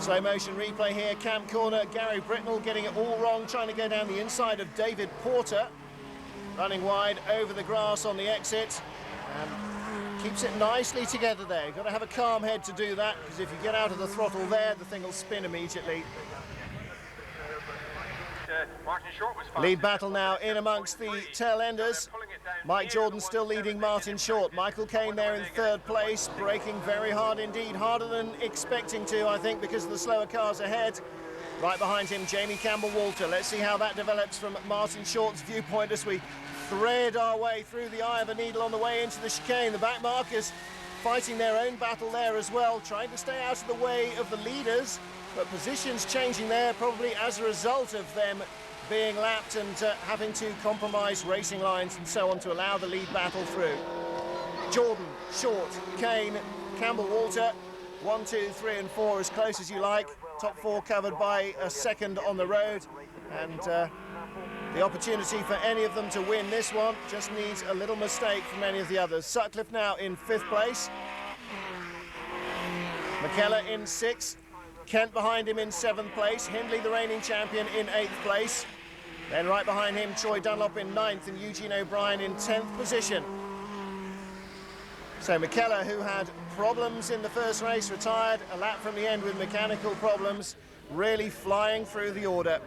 Slow motion replay here, Cam corner, Gary Britnell getting it all wrong, trying to go down the inside of David Porter. Running wide over the grass on the exit. And keeps it nicely together there. You've got to have a calm head to do that, because if you get out of the throttle there, the thing will spin immediately. Lead battle now in amongst the tail enders. Mike Jordan still leading Martin Short. Michael Caine there in third place, braking very hard indeed, harder than expecting to, I think, because of the slower cars ahead. Right behind him, Jamie Campbell-Walter. Let's see how that develops from Martin Short's viewpoint as we thread our way through the eye of a needle on the way into the chicane. The back markers fighting their own battle there as well, trying to stay out of the way of the leaders, but positions changing there probably as a result of them being lapped and having to compromise racing lines and so on to allow the lead battle through. Jordan, Short, Caine, Campbell-Walter, 1, 2, 3 and 4 as close as you like. Top 4 covered by a second on the road, and the opportunity for any of them to win this one just needs a little mistake from any of the others. Sutcliffe now in 5th place. McKellar in 6th. Kent behind him in 7th place. Hindley, the reigning champion, in 8th place. Then right behind him, Troy Dunlop in 9th and Eugene O'Brien in 10th position. So McKellar, who had problems in the first race, retired a lap from the end with mechanical problems, really flying through the order.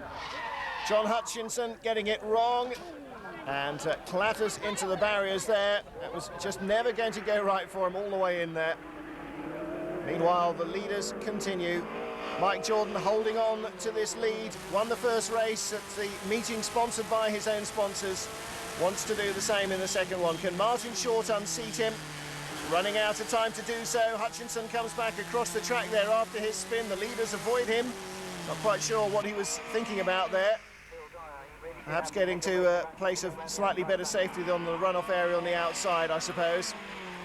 John Hutchinson getting it wrong and clatters into the barriers there. That was just never going to go right for him all the way in there. Meanwhile, the leaders continue. Mike Jordan holding on to this lead, won the first race at the meeting sponsored by his own sponsors, wants to do the same in the second one. Can Martin Short unseat him? Running out of time to do so. Hutchinson comes back across the track there after his spin. The leaders avoid him. Not quite sure what he was thinking about there. Perhaps getting to a place of slightly better safety than the runoff area on the outside, I suppose.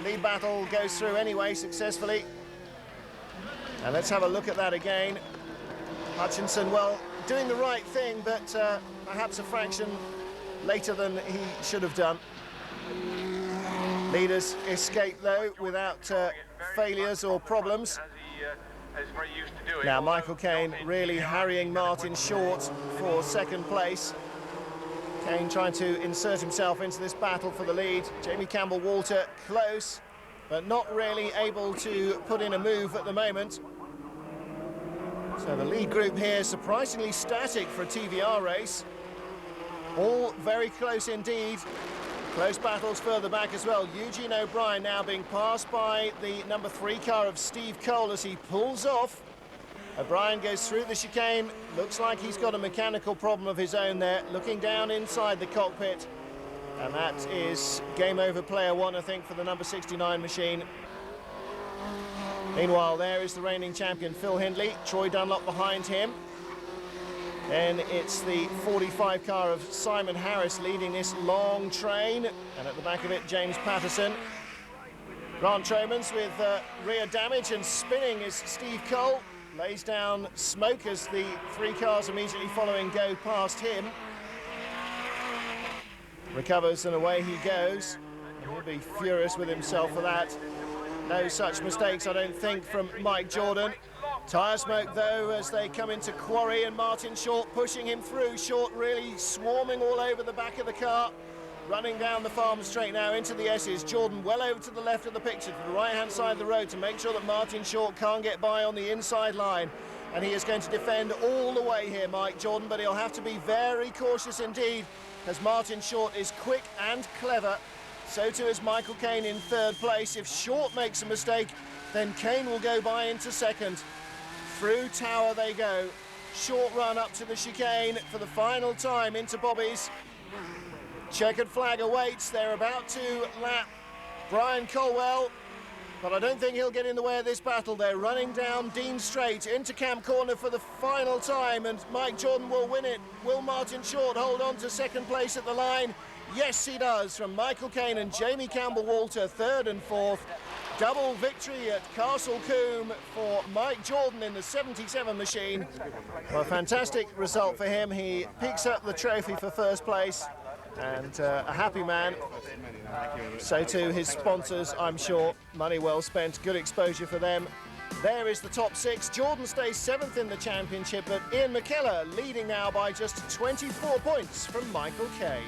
Lead battle goes through anyway successfully. And let's have a look at that again. Hutchinson, well, doing the right thing, but perhaps a fraction later than he should have done. Leaders escape, though, without failures or problems. Now, Michael Caine really harrying Martin Short for second place. Caine trying to insert himself into this battle for the lead. Jamie Campbell-Walter close, but not really able to put in a move at the moment. So the lead group here surprisingly static for a TVR race. All very close indeed. Close battles further back as well. Eugene O'Brien now being passed by the number 3 car of Steve Cole as he pulls off. O'Brien goes through the chicane. Looks like he's got a mechanical problem of his own there. Looking down inside the cockpit. And that is game over player 1, I think, for the number 69 machine. Meanwhile, there is the reigning champion, Phil Hindley. Troy Dunlop behind him. Then it's the 45 car of Simon Harris leading this long train. And at the back of it, James Patterson. Grant Tromans with rear damage and spinning is Steve Cole. Lays down smoke as the 3 cars immediately following go past him. Recovers and away he goes. He'll be furious with himself for that. No such mistakes, I don't think, from Mike Jordan. Tyre smoke, though, as they come into quarry, and Martin Short pushing him through. Short really swarming all over the back of the car. Running down the farm straight now into the S's. Jordan well over to the left of the picture, to the right-hand side of the road, to make sure that Martin Short can't get by on the inside line. And he is going to defend all the way here, Mike Jordan, but he'll have to be very cautious indeed, as Martin Short is quick and clever. So too is Michael Caine in 3rd place. If Short makes a mistake, then Caine will go by into 2nd. Through Tower they go. Short run up to the chicane for the final time into Bobby's. Checkered flag awaits. They're about to lap Brian Colwell, but I don't think he'll get in the way of this battle. They're running down Dean Straight into Camp Corner for the final time, and Mike Jordan will win it. Will Martin Short hold on to 2nd place at the line? Yes, he does, from Michael Caine and Jamie Campbell-Walter, 3rd and 4th. Double victory at Castle Combe for Mike Jordan in the 77 machine. Well, a fantastic result for him. He picks up the trophy for 1st place, and a happy man. So too his sponsors, I'm sure. Money well spent, good exposure for them. There is the top 6. Jordan stays 7th in the championship, but Ian McKellar leading now by just 24 points from Michael Caine.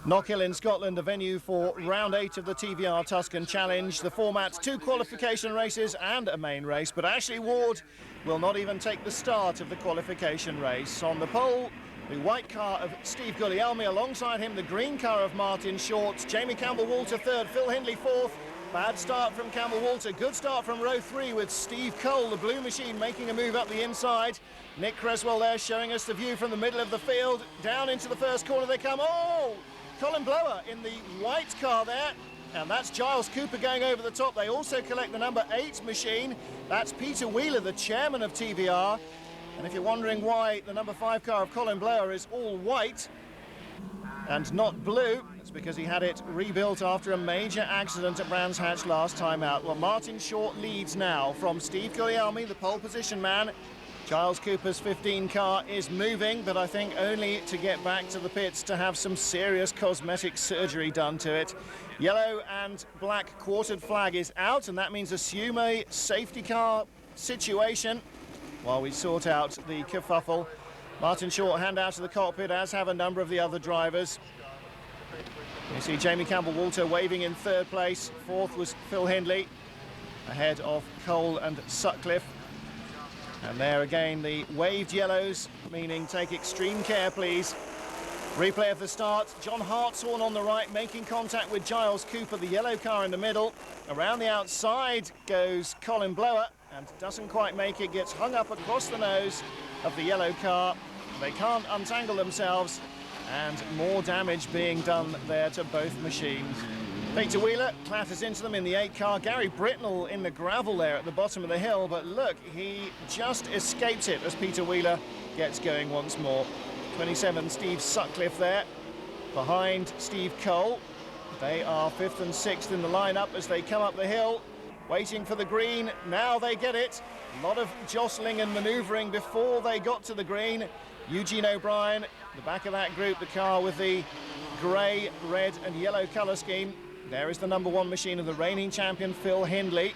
Knockhill in Scotland, the venue for round 8 of the TVR Tuscan Challenge. The format, 2 qualification races and a main race, but Ashley Ward will not even take the start of the qualification race. On the pole, the white car of Steve Guglielmi, alongside him the green car of Martin Short. Jamie Campbell-Walter 3rd, Phil Hindley 4th. Bad start from Campbell-Walter, good start from row 3 with Steve Cole, the blue machine, making a move up the inside. Nick Creswell there showing us the view from the middle of the field. Down into the first corner they come. Oh! Colin Blower in the white car there. And that's Giles Cooper going over the top. They also collect the number 8 machine. That's Peter Wheeler, the chairman of TVR. And if you're wondering why the number 5 car of Colin Blower is all white and not blue, it's because he had it rebuilt after a major accident at Brands Hatch last time out. Well, Martin Short leads now from Steve Guglielmi, the pole position man. Giles Cooper's 15 car is moving, but I think only to get back to the pits to have some serious cosmetic surgery done to it. Yellow and black quartered flag is out, and that means assume a safety car situation while we sort out the kerfuffle. Martin Short hand out of the cockpit, as have a number of the other drivers. You see Jamie Campbell-Walter waving in 3rd place. 4th was Phil Hindley, ahead of Cole and Sutcliffe. And there again the waved yellows, meaning take extreme care please. Replay of the start, John Hartshorn on the right, making contact with Giles Cooper, the yellow car in the middle. Around the outside goes Colin Blower, and doesn't quite make it, gets hung up across the nose of the yellow car. They can't untangle themselves, and more damage being done there to both machines. Peter Wheeler clatters into them in the 8 car. Gary Britnell in the gravel there at the bottom of the hill, but look, he just escapes it as Peter Wheeler gets going once more. 27, Steve Sutcliffe there, behind Steve Cole. They are 5th and 6th in the lineup as they come up the hill, waiting for the green. Now they get it. A lot of jostling and manoeuvring before they got to the green. Eugene O'Brien, the back of that group, the car with the grey, red and yellow colour scheme. There is the number 1 machine of the reigning champion, Phil Hindley.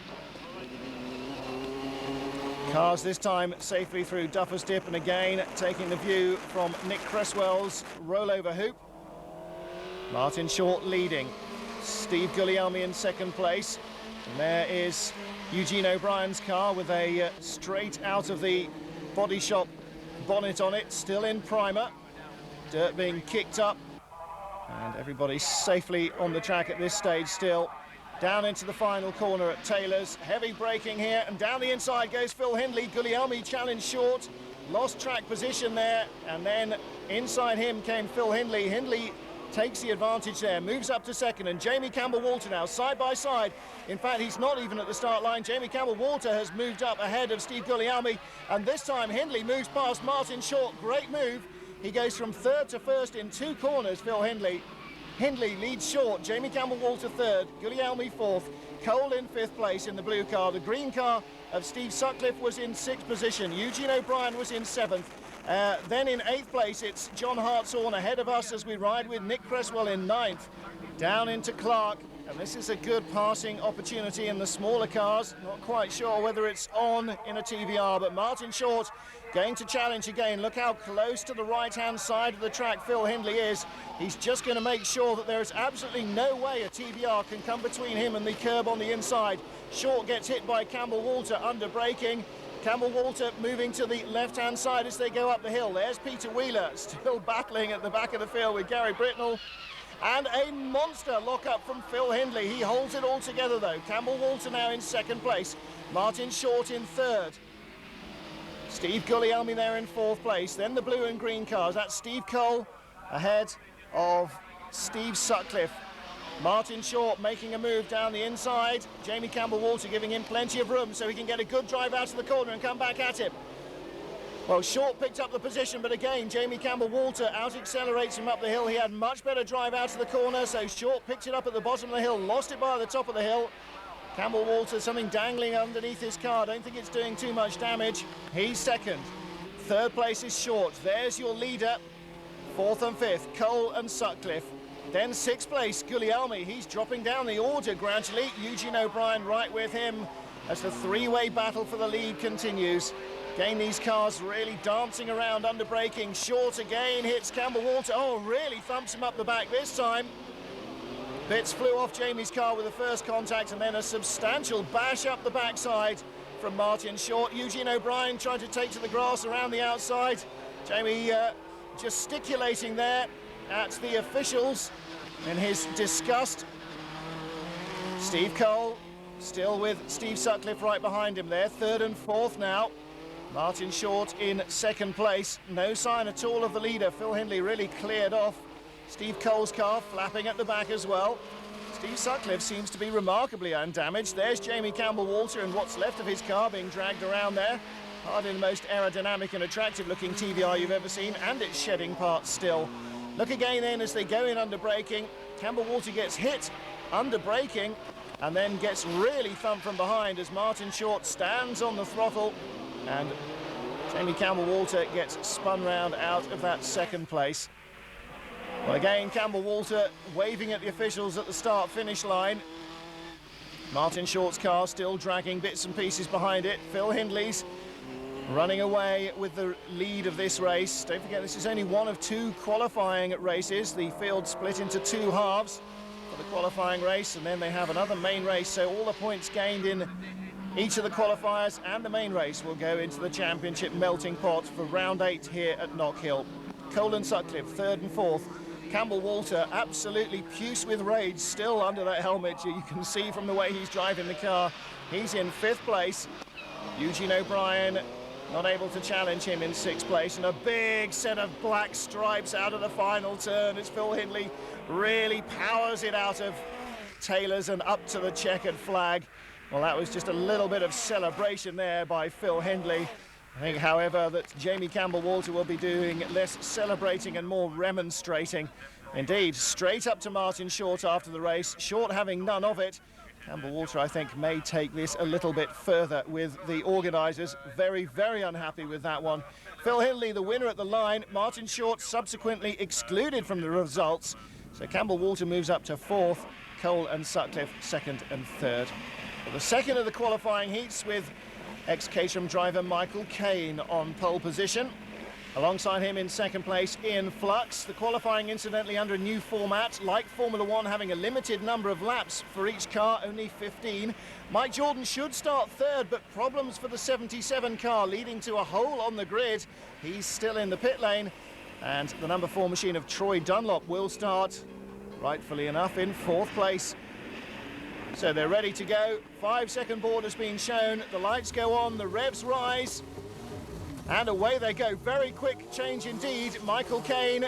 Cars this time safely through Duffer's Dip, and again taking the view from Nick Creswell's rollover hoop. Martin Short leading. Steve Guglielmi in 2nd place. And there is Eugene O'Brien's car with a straight out of the body shop bonnet on it, still in primer. Dirt being kicked up, and everybody safely on the track at this stage still. Down into the final corner at Taylor's. Heavy braking here, and down the inside goes Phil Hindley. Guglielmi challenged Short, lost track position there, and then inside him came Phil Hindley. Hindley takes the advantage there, moves up to 2nd, and Jamie Campbell-Walter now side by side. In fact, he's not even at the start line. Jamie Campbell-Walter has moved up ahead of Steve Guglielmi, and this time Hindley moves past Martin Short. Great move. He goes from 3rd to 1st in 2 corners, Phil Hindley. Hindley leads Short, Jamie Campbell-Walter 3rd, Guglielmi 4th, Cole in 5th place in the blue car. The green car of Steve Sutcliffe was in 6th position. Eugene O'Brien was in 7th. Then in 8th place, it's John Hartshorn ahead of us as we ride with Nick Creswell in 9th. Down into Clark, and this is a good passing opportunity in the smaller cars. Not quite sure whether it's on in a TVR, but Martin Short going to challenge again. Look how close to the right-hand side of the track Phil Hindley is. He's just going to make sure that there is absolutely no way a TVR can come between him and the curb on the inside. Short gets hit by Campbell-Walter under braking. Campbell-Walter moving to the left-hand side as they go up the hill. There's Peter Wheeler still battling at the back of the field with Gary Britnell. And a monster lock-up from Phil Hindley. He holds it all together, though. Campbell-Walter now in 2nd place. Martin Short in 3rd. Steve Guglielmi there in 4th place. Then the blue and green cars. That's Steve Cole ahead of Steve Sutcliffe. Martin Short making a move down the inside. Jamie Campbell-Walter giving him plenty of room so he can get a good drive out of the corner and come back at him. Well, Short picked up the position, but again, Jamie Campbell-Walter out-accelerates him up the hill. He had much better drive out of the corner, so Short picked it up at the bottom of the hill, lost it by the top of the hill. Campbell-Walter, something dangling underneath his car. Don't think it's doing too much damage. He's 2nd. 3rd place is Short. There's your leader. 4th and 5th, Cole and Sutcliffe. Then 6th place, Guglielmi. He's dropping down the order gradually. Eugene O'Brien right with him as the three-way battle for the lead continues. Again, these cars really dancing around under braking. Short again, hits Campbell Walter. Oh, really thumps him up the back this time. Bits flew off Jamie's car with the first contact, and then a substantial bash up the backside from Martin Short. Eugene O'Brien tried to take to the grass around the outside. Jamie gesticulating there at the officials in his disgust. Steve Cole still with Steve Sutcliffe right behind him there, 3rd and 4th now. Martin Short in 2nd place. No sign at all of the leader. Phil Hindley really cleared off. Steve Cole's car flapping at the back as well. Steve Sutcliffe seems to be remarkably undamaged. There's Jamie Campbell-Walter and what's left of his car being dragged around there. Hardly the most aerodynamic and attractive looking TVR you've ever seen, and it's shedding parts still. Look again then as they go in under braking. Campbell-Walter gets hit under braking and then gets really thumped from behind as Martin Short stands on the throttle, and Jamie Campbell-Walter gets spun round out of that 2nd place. Well, again, Campbell-Walter waving at the officials at the start-finish line. Martin Short's car still dragging bits and pieces behind it. Phil Hindley's running away with the lead of this race. Don't forget, this is only one of 2 qualifying races. The field split into 2 halves for the qualifying race, and then they have another main race. So all the points gained in each of the qualifiers and the main race will go into the championship melting pot for round 8 here at Knockhill. Cole and Sutcliffe, 3rd and 4th. Campbell-Walter absolutely puce with rage still under that helmet. You can see from the way he's driving the car. He's in 5th place. Eugene O'Brien not able to challenge him in 6th place, and a big set of black stripes out of the final turn as Phil Hindley really powers it out of Taylor's and up to the checkered flag. Well, that was just a little bit of celebration there by Phil Hindley. I think, however, that Jamie Campbell-Walter will be doing less celebrating and more remonstrating. Indeed, straight up to Martin Short after the race, Short having none of it. Campbell-Walter, I think, may take this a little bit further with the organisers. Very, very unhappy with that one. Phil Hindley, the winner at the line. Martin Short subsequently excluded from the results. So Campbell-Walter moves up to 4th. Cole and Sutcliffe 2nd and 3rd. Well, the second of the qualifying heats with ex-Caterham driver Michael Caine on pole position. Alongside him in 2nd place, Ian Flux. The qualifying, incidentally, under a new format, like Formula One, having a limited number of laps for each car, only 15. Mike Jordan should start 3rd, but problems for the 77 car, leading to a hole on the grid. He's still in the pit lane, and the number 4 machine of Troy Dunlop will start, rightfully enough, in 4th place. So they're ready to go. 5-second board has been shown. The lights go on, the revs rise, and away they go. Very quick change indeed. Michael Caine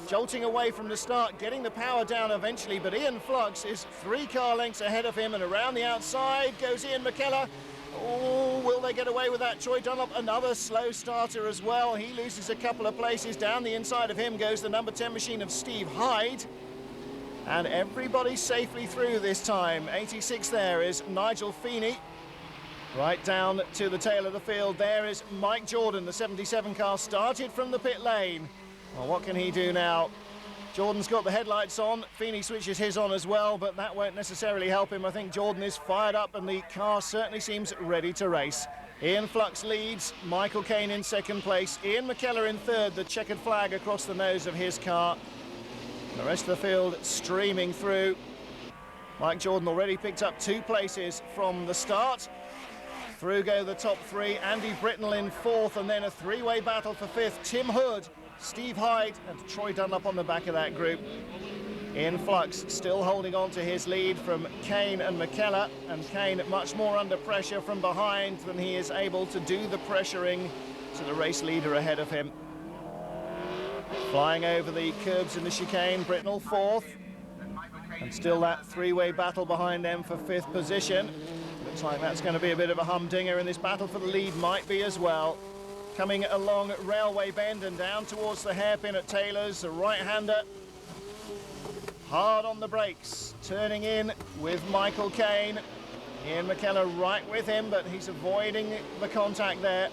jolting away from the start, getting the power down eventually, but Ian Flux is 3 car lengths ahead of him, and around the outside goes Ian McKellar. Oh, will they get away with that? Troy Dunlop, another slow starter as well. He loses a couple of places. Down the inside of him goes the number 10 machine of Steve Hyde. And everybody safely through this time. 86 there is Nigel Feeney. Right down to the tail of the field, there is Mike Jordan. The 77 car started from the pit lane. Well, what can he do now? Jordan's got the headlights on. Feeney switches his on as well, but that won't necessarily help him. I think Jordan is fired up, and the car certainly seems ready to race. Ian Flux leads, Michael Caine in 2nd place. Ian McKellar in 3rd, the checkered flag across the nose of his car. The rest of the field streaming through. Mike Jordan already picked up 2 places from the start. Through go the top 3. Andy Britnell in 4th, and then a 3-way battle for 5th. Tim Hood, Steve Hyde, and Troy Dunlop on the back of that group. Ian Flux still holding on to his lead from Caine and McKellar, and Caine much more under pressure from behind than he is able to do the pressuring to the race leader ahead of him. Flying over the curbs in the chicane, Britnell 4th, and still that 3-way battle behind them for 5th position. Looks like that's going to be a bit of a humdinger, and this battle for the lead might be as well. Coming along Railway Bend and down towards the hairpin at Taylor's, the right-hander hard on the brakes, turning in with Michael Caine. Ian McKellar right with him, but he's avoiding the contact there.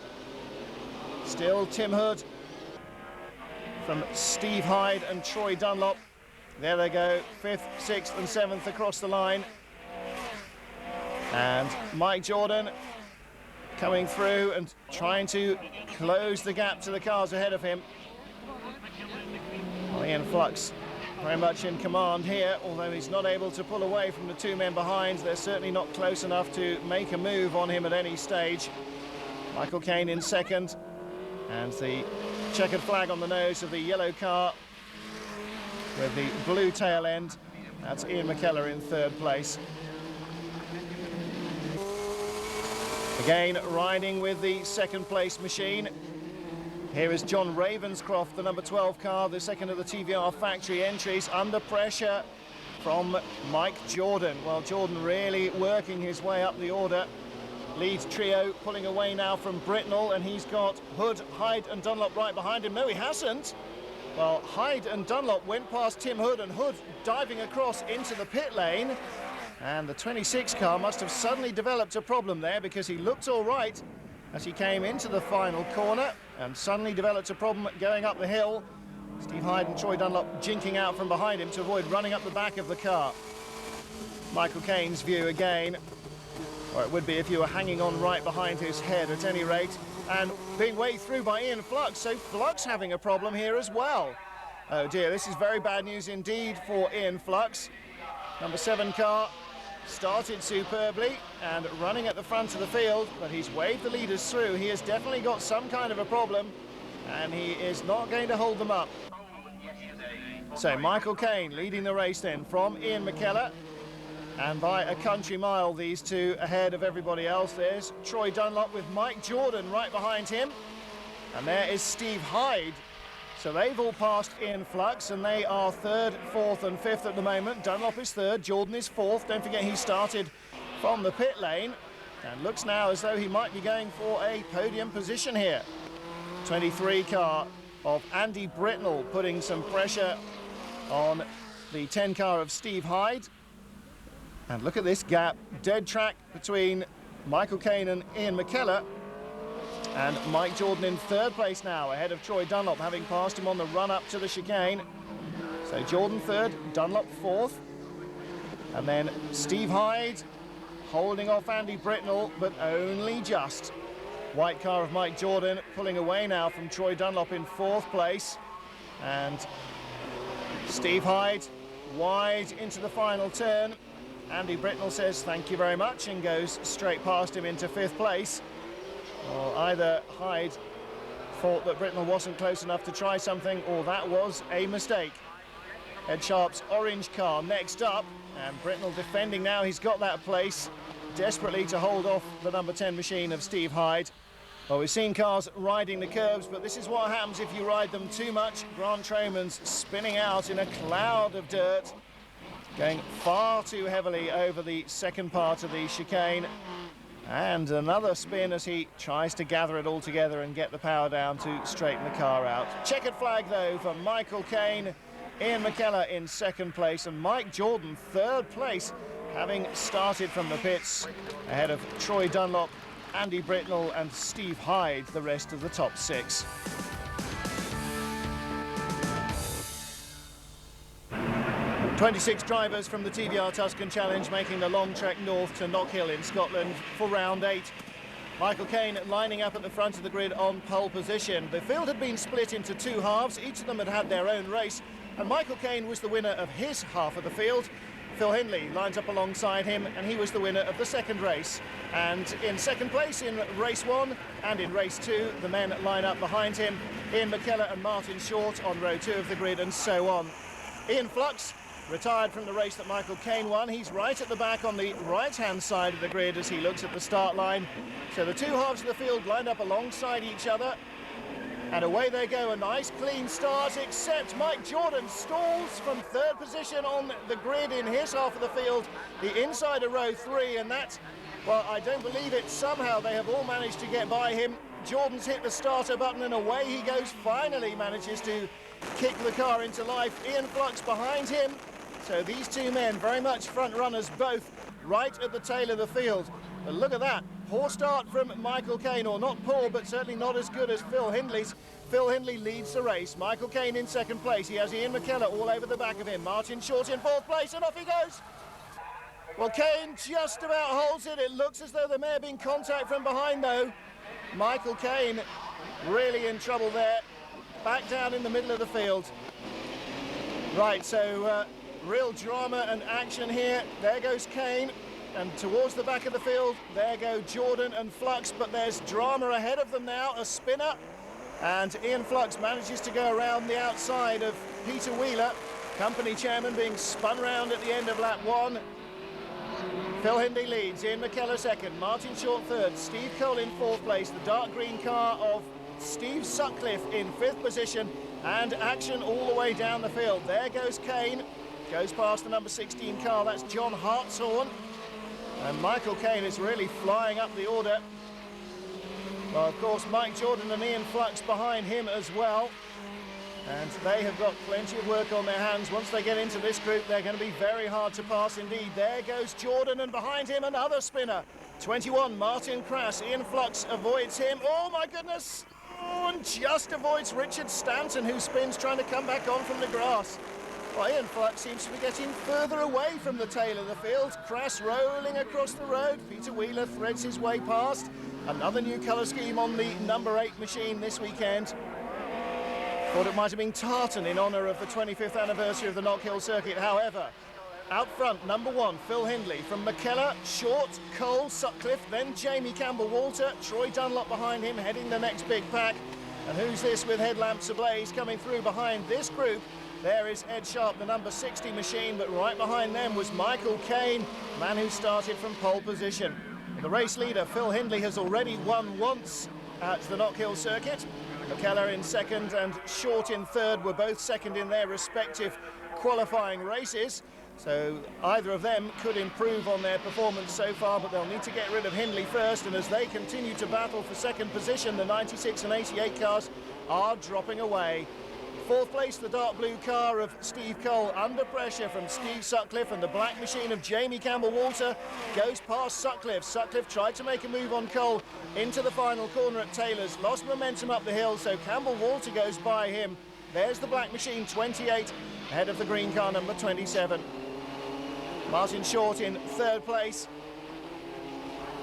Still Tim Hood from Steve Hyde and Troy Dunlop. There they go, 5th, 6th and 7th across the line. And Mike Jordan coming through and trying to close the gap to the cars ahead of him. Well, Ian Flux very much in command here, although he's not able to pull away from the two men behind. They're certainly not close enough to make a move on him at any stage. Michael Caine in second, and the checkered flag on the nose of the yellow car with the blue tail end. That's Ian McKellar in third place. Again, riding with the second place machine. Here is John Ravenscroft, the number 12 car, the second of the TVR factory entries, under pressure from Mike Jordan. Well, Jordan really working his way up the order. Lead trio pulling away now from Britnell, and he's got Hood, Hyde and Dunlop right behind him. No, he hasn't. Well, Hyde and Dunlop went past Tim Hood, and Hood diving across into the pit lane. And the 26 car must have suddenly developed a problem there, because he looked all right as he came into the final corner and suddenly developed a problem going up the hill. Steve Hyde and Troy Dunlop jinking out from behind him to avoid running up the back of the car. Michael Caine's view again, or it would be if you were hanging on right behind his head at any rate, and being waved through by Ian Flux, so Flux having a problem here as well. Oh dear, this is very bad news indeed for Ian Flux. Number 7 car started superbly and running at the front of the field, but he's waved the leaders through. He has definitely got some kind of a problem, and he is not going to hold them up. So Michael Caine leading the race then from Ian McKellar, and by a country mile these two ahead of everybody else. There's Troy Dunlop with Mike Jordan right behind him, and there is Steve Hyde. So they've all passed Ian Flux, and they are 3rd, 4th and 5th at the moment. Dunlop is 3rd, Jordan is 4th. Don't forget he started from the pit lane, and looks now as though he might be going for a podium position here. 23 car of Andy Britnell putting some pressure on the 10 car of Steve Hyde. And look at this gap, dead track between Michael Caine and Ian McKellar. And Mike Jordan in 3rd place now, ahead of Troy Dunlop, having passed him on the run up to the chicane. So Jordan 3rd, Dunlop 4th. And then Steve Hyde holding off Andy Britnell, but only just. White car of Mike Jordan pulling away now from Troy Dunlop in 4th place. And Steve Hyde wide into the final turn. Andy Britnell says thank you very much and goes straight past him into 5th place. Well, either Hyde thought that Britnell wasn't close enough to try something, or that was a mistake. Ed Sharp's orange car next up, and Britnell defending now. He's got that place desperately to hold off the number 10 machine of Steve Hyde. Well, we've seen cars riding the curbs, but this is what happens if you ride them too much. Grant Troman's spinning out in a cloud of dirt, going far too heavily over the second part of the chicane. And another spin as he tries to gather it all together and get the power down to straighten the car out. Checkered flag, though, for Michael Caine. Ian McKellar in 2nd place, and Mike Jordan 3rd place, having started from the pits, ahead of Troy Dunlop, Andy Britnell and Steve Hyde, the rest of the top 6. "26 drivers from the TVR Tuscan Challenge making the long trek north to Knockhill in Scotland for round 8. Michael Caine lining up at the front of the grid on pole position. The field had been split into 2 halves. Each of them had had their own race, and Michael Caine was the winner of his half of the field. Phil Hindley lines up alongside him, and he was the winner of the second race. And in 2nd place in race 1 and in race 2, the men line up behind him. Ian McKellar and Martin Short on row 2 of the grid, and so on. Ian Flux retired from the race that Michael Caine won. He's right at the back on the right-hand side of the grid as he looks at the start line. So the 2 halves of the field lined up alongside each other. And away they go, a nice clean start, except Mike Jordan stalls from 3rd position on the grid in his half of the field, the inside of row 3, and that, well, I don't believe it. Somehow they have all managed to get by him. Jordan's hit the starter button and away he goes, finally manages to kick the car into life. Ian Flux behind him. So these two men very much front runners, both right at the tail of the field. But look at that, Poor start from Michael Caine, or not poor, but certainly not as good as Phil Hindley's. Phil Hindley leads the race. Michael Caine in second place. He has Ian McKellar all over the back of him. Martin Short in fourth place, and off he goes. Well, Caine just about holds it. It looks as though there may have been contact from behind, though. Michael Caine really in trouble there. Back down in the middle of the field. Right, so real drama and action here. There goes Caine. And towards the back of the field, there go Jordan and Flux, but there's drama ahead of them now, a spinner. And Ian Flux manages to go around the outside of Peter Wheeler, company chairman, being spun round at the end of lap 1. Phil Hindley leads, Ian McKellar second, Martin Short third, Steve Cole in fourth place, the dark green car of Steve Sutcliffe in fifth position, and action all the way down the field. There goes Caine, goes past the number 16 car, that's John Hartshorn. And Michael Caine is really flying up the order. Well, of course, Mike Jordan and Ian Flux behind him as well. And they have got plenty of work on their hands. Once they get into this group, they're going to be very hard to pass indeed. There goes Jordan, and behind him another spinner. 21, Martin Crass. Ian Flux avoids him. Oh, my goodness. Oh, and just avoids Richard Stanton, who spins trying to come back on from the grass. Well, Ian Flux seems to be getting further away from the tail of the field. Crass rolling across the road. Peter Wheeler threads his way past. Another new colour scheme on the number 8 machine this weekend. Thought it might have been tartan in honour of the 25th anniversary of the Knockhill circuit. However, out front, number 1, Phil Hindley. From McKellar, Short, Cole, Sutcliffe, then Jamie Campbell-Walter. Troy Dunlop behind him, heading the next big pack. And who's this with headlamps ablaze coming through behind this group? There is Ed Sharp, the number 60 machine, but right behind them was Michael Caine, man who started from pole position. The race leader, Phil Hindley, has already won once at the Knockhill circuit. McKellar in second and Short in third were both second in their respective qualifying races. So either of them could improve on their performance so far, but they'll need to get rid of Hindley first. And as they continue to battle for second position, the 96 and 88 cars are dropping away. Fourth place, the dark blue car of Steve Cole, under pressure from Steve Sutcliffe, and the black machine of Jamie Campbell-Walter goes past Sutcliffe. Sutcliffe tried to make a move on Cole into the final corner at Taylor's, lost momentum up the hill, so Campbell-Walter goes by him. There's the black machine, 28, ahead of the green car, number 27. Martin Short in third place,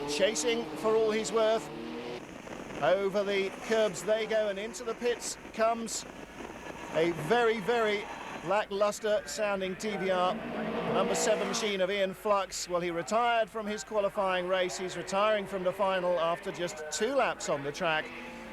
chasing for all he's worth. Over the curbs they go, and into the pits comes a very, very lacklustre sounding TVR. The number 7 machine of Ian Flux. Well, he retired from his qualifying race. He's retiring from the final after just 2 laps on the track.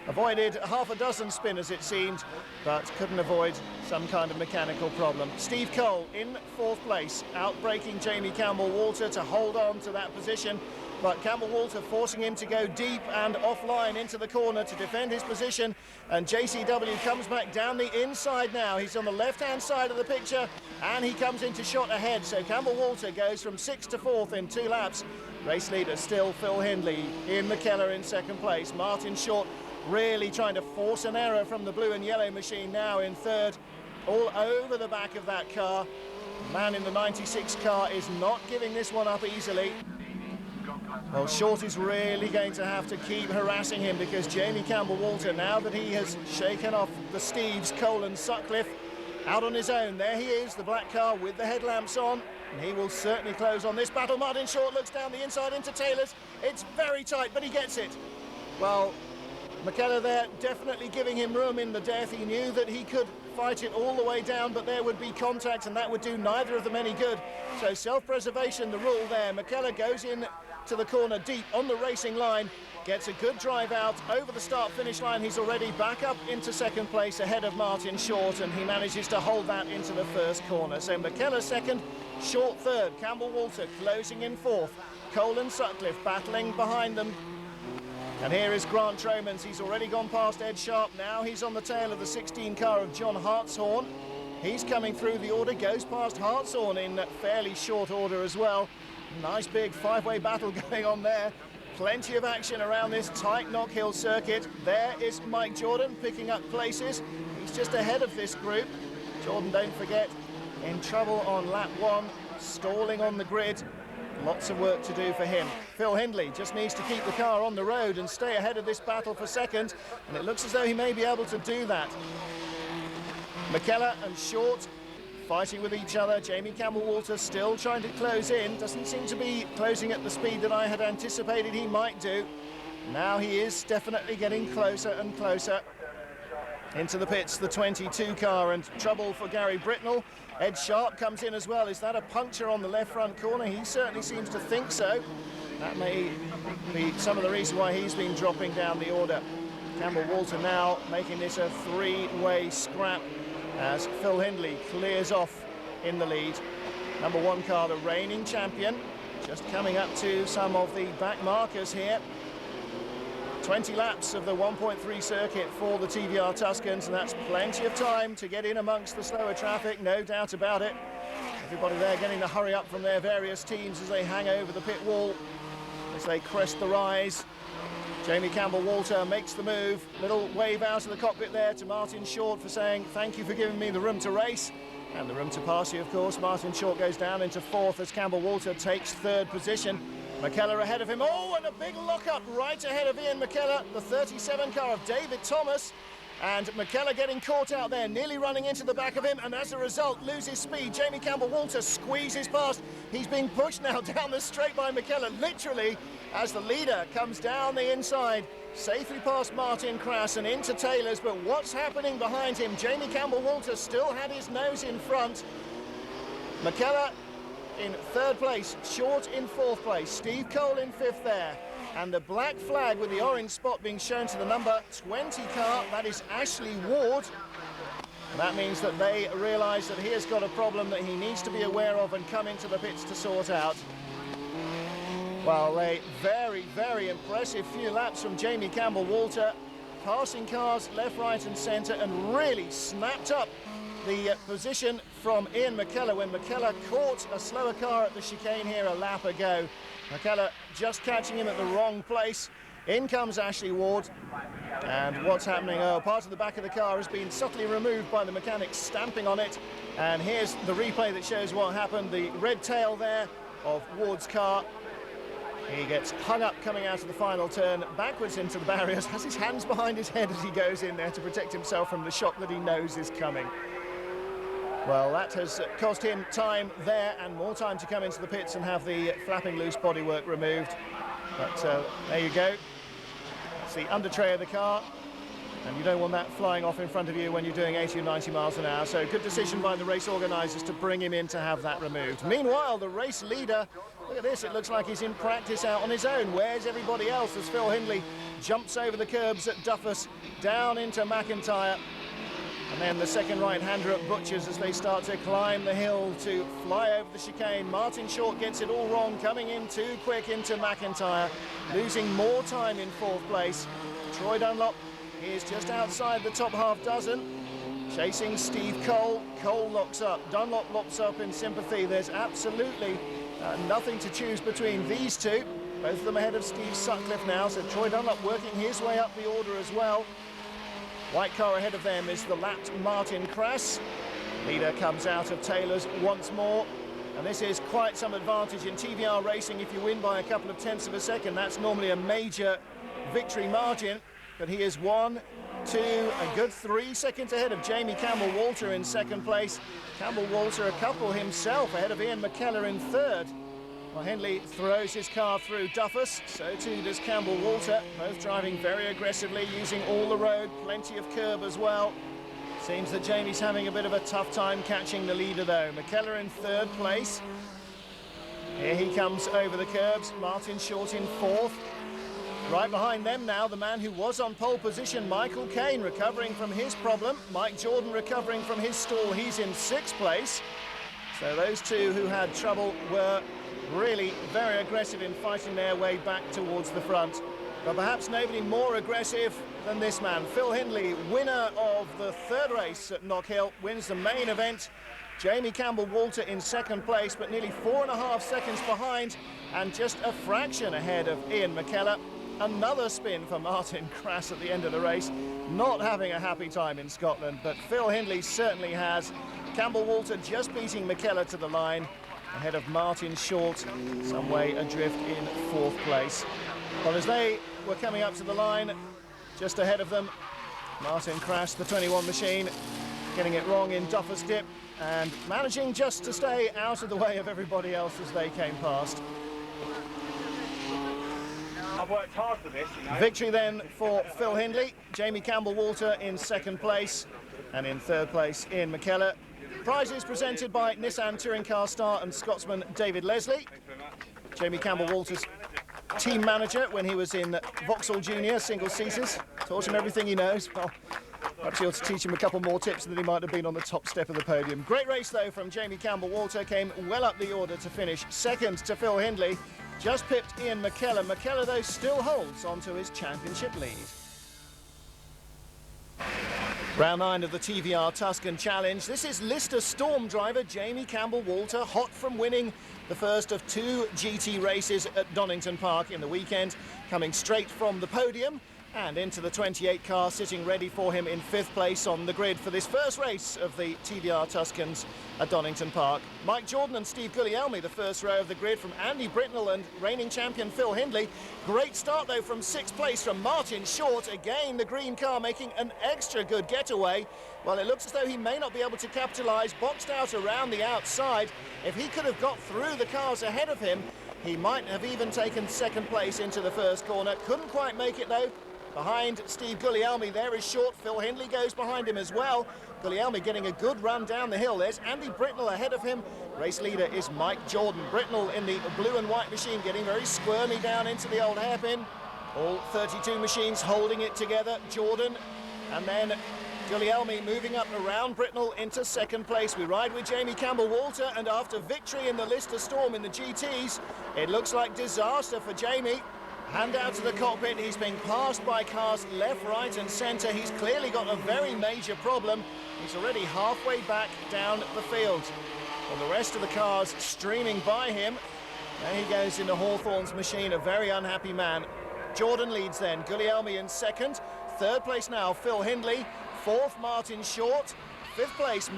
Avoided half a dozen spinners, it seemed, but couldn't avoid some kind of mechanical problem. Steve Cole in fourth place, outbraking Jamie Campbell-Walter to hold on to that position. But Campbell-Walter forcing him to go deep and offline into the corner to defend his position. And JCW comes back down the inside now. He's on the left-hand side of the picture, and he comes into shot ahead. So Campbell-Walter goes from 6th to 4th in 2 laps. Race leader still Phil Hindley. Ian McKellar in second place. Martin Short really trying to force an error from the blue and yellow machine now in third. All over the back of that car. The man in the 96 car is not giving this one up easily. Well, Short is really going to have to keep harassing him, because Jamie Campbell-Walter, now that he has shaken off the Steves, Cole and Sutcliffe, out on his own. There he is, the black car with the headlamps on, and he will certainly close on this battle. Martin Short looks down the inside into Taylor's. It's very tight, but he gets it. Well, McKellar there definitely giving him room in the death. He knew that he could fight it all the way down, but there would be contact, and that would do neither of them any good. So self-preservation, the rule there. McKellar goes in to the corner deep on the racing line, gets a good drive out over the start-finish line. He's already back up into second place ahead of Martin Short, and he manages to hold that into the first corner. So McKellar second, Short third, Campbell-Walter closing in fourth, Cole and Sutcliffe battling behind them. And here is Grant Tromans. He's already gone past Ed Sharp. Now he's on the tail of the 16 car of John Hartshorn. He's coming through the order, goes past Hartshorn in fairly short order as well. Nice big 5-way battle going on there. Plenty of action around this tight Knockhill circuit. There is Mike Jordan picking up places. He's just ahead of this group. Jordan, don't forget, in trouble on lap 1, stalling on the grid. Lots of work to do for him. Phil Hindley just needs to keep the car on the road and stay ahead of this battle for second, and it looks as though he may be able to do that. McKellar and Short fighting with each other. Jamie Campbell-Walter still trying to close in. Doesn't seem to be closing at the speed that I had anticipated he might do. Now he is definitely getting closer and closer. Into the pits, the 22 car, and trouble for Gary Britnell. Ed Sharp comes in as well. Is that a puncture on the left front corner? He certainly seems to think so. That may be some of the reason why he's been dropping down the order. Campbell-Walter now making this a three-way scrap as Phil Hindley clears off in the lead. Number 1 car, the reigning champion, just coming up to some of the back markers here. 20 laps of the 1.3 circuit for the TVR Tuscans, and that's plenty of time to get in amongst the slower traffic, no doubt about it. Everybody there getting the hurry up from their various teams as they hang over the pit wall, as they crest the rise. Jamie Campbell-Walter makes the move. Little wave out of the cockpit there to Martin Short for saying, thank you for giving me the room to race. And the room to pass you, of course. Martin Short goes down into 4th as Campbell-Walter takes 3rd position. McKellar ahead of him. Oh, and a big lock-up right ahead of Ian McKellar, the 37 car of David Thomas. And McKellar getting caught out there, nearly running into the back of him, and as a result loses speed. Jamie Campbell-Walter squeezes past. He's being pushed now down the straight by McKellar, literally, as the leader comes down the inside, safely past Martin Crass and into Taylor's. But what's happening behind him? Jamie Campbell-Walter still had his nose in front. McKellar in 3rd place, Short in 4th place, Steve Cole in 5th there. And the black flag with the orange spot being shown to the number 20 car, that is Ashley Ward. And that means that they realise that he has got a problem that he needs to be aware of and come into the pits to sort out. Well, a very, very impressive few laps from Jamie Campbell-Walter, passing cars left, right and centre, and really snapped up the position from Ian McKellar when McKellar caught a slower car at the chicane here a lap ago. McKellar just catching him at the wrong place. In comes Ashley Ward. And what's happening? Oh, part of the back of the car has been subtly removed by the mechanics stamping on it. And here's the replay that shows what happened. The red tail there of Ward's car. He gets hung up coming out of the final turn, backwards into the barriers, has his hands behind his head as he goes in there to protect himself from the shock that he knows is coming. Well, that has cost him time there and more time to come into the pits and have the flapping loose bodywork removed. But there you go. That's the under tray of the car, and you don't want that flying off in front of you when you're doing 80 or 90 miles an hour. So good decision by the race organisers to bring him in to have that removed. Meanwhile, the race leader, look at this, it looks like he's in practice out on his own. Where's everybody else as Phil Hindley jumps over the curbs at Duffus, down into McIntyre. And then the second right-hander at Butchers as they start to climb the hill to fly over the chicane. Martin Short gets it all wrong, coming in too quick into McIntyre, losing more time in 4th place. Troy Dunlop is just outside the top half dozen, chasing Steve Cole. Cole locks up, Dunlop locks up in sympathy. There's absolutely nothing to choose between these two. Both of them ahead of Steve Sutcliffe now, so Troy Dunlop working his way up the order as well. White car ahead of them is the lapped Martin Crass. Leader comes out of Taylor's once more. And this is quite some advantage in TVR racing. If you win by a couple of tenths of a second, that's normally a major victory margin. But he is 1, 2, a good 3 seconds ahead of Jamie Campbell-Walter in 2nd place. Campbell-Walter a couple himself ahead of Ian McKellar in 3rd. Well, Hindley throws his car through Duffus, so too does Campbell-Walter, both driving very aggressively, using all the road, plenty of curb as well. Seems that Jamie's having a bit of a tough time catching the leader though. McKellar in 3rd place. Here he comes over the curbs, Martin Short in 4th. Right behind them now, the man who was on pole position, Michael Caine, recovering from his problem. Mike Jordan recovering from his stall, he's in 6th place. So those two who had trouble were really very aggressive in fighting their way back towards the front. But perhaps nobody more aggressive than this man. Phil Hindley, winner of the 3rd race at Knockhill, wins the main event. Jamie Campbell-Walter in 2nd place, but nearly 4.5 seconds behind and just a fraction ahead of Ian McKellar. Another spin for Martin Crass at the end of the race. Not having a happy time in Scotland, but Phil Hindley certainly has. Campbell-Walter just beating McKellar to the line. ahead of Martin Short, some way adrift in 4th place. Well, as they were coming up to the line, just ahead of them, Martin crashed the 21 machine, getting it wrong in Duffer's Dip and managing just to stay out of the way of everybody else as they came past. I've worked hard for this, you know. Victory then for Phil Hindley, Jamie Campbell-Walter in 2nd place, and in 3rd place Ian McKellar. Prizes presented by Nissan Touring Car star and Scotsman David Leslie. Jamie Campbell-Walter's team manager when he was in Vauxhall Junior single seaters, taught him everything he knows. Well, perhaps he ought to teach him a couple more tips than he might have been on the top step of the podium. Great race though from Jamie Campbell-Walter, came well up the order to finish 2nd to Phil Hindley, just pipped Ian McKellar. McKellar though still holds onto his championship lead. Round 9 of the TVR Tuscan Challenge. This is Lister Storm driver Jamie Campbell-Walter, hot from winning the first of 2 GT races at Donington Park in the weekend, coming straight from the podium and into the 28 car, sitting ready for him in 5th place on the grid for this first race of the TVR Tuscans at Donington Park. Mike Jordan and Steve Guglielmi, the first row of the grid from Andy Britnell and reigning champion Phil Hindley. Great start though from 6th place from Martin Short, again the green car making an extra good getaway. Well, it looks as though he may not be able to capitalise, boxed out around the outside. If he could have got through the cars ahead of him, he might have even taken 2nd place into the first corner. Couldn't quite make it though. Behind Steve Guglielmi, there is Short. Phil Hindley goes behind him as well. Guglielmi getting a good run down the hill. There's Andy Britnell ahead of him. Race leader is Mike Jordan. Britnell in the blue and white machine, getting very squirmy down into the old hairpin. All 32 machines holding it together. Jordan and then Guglielmi moving up around Britnell into 2nd place. We ride with Jamie Campbell-Walter, and after victory in the Lister Storm in the GTs, it looks like disaster for Jamie. Hand out to the cockpit, he's being passed by cars left, right and centre. He's clearly got a very major problem. He's already halfway back down the field. Well, the rest of the cars streaming by him. There he goes into Hawthorne's machine, a very unhappy man. Jordan leads then, Guglielmi in 2nd. 3rd place now, Phil Hindley. 4th, Martin Short. 5th place,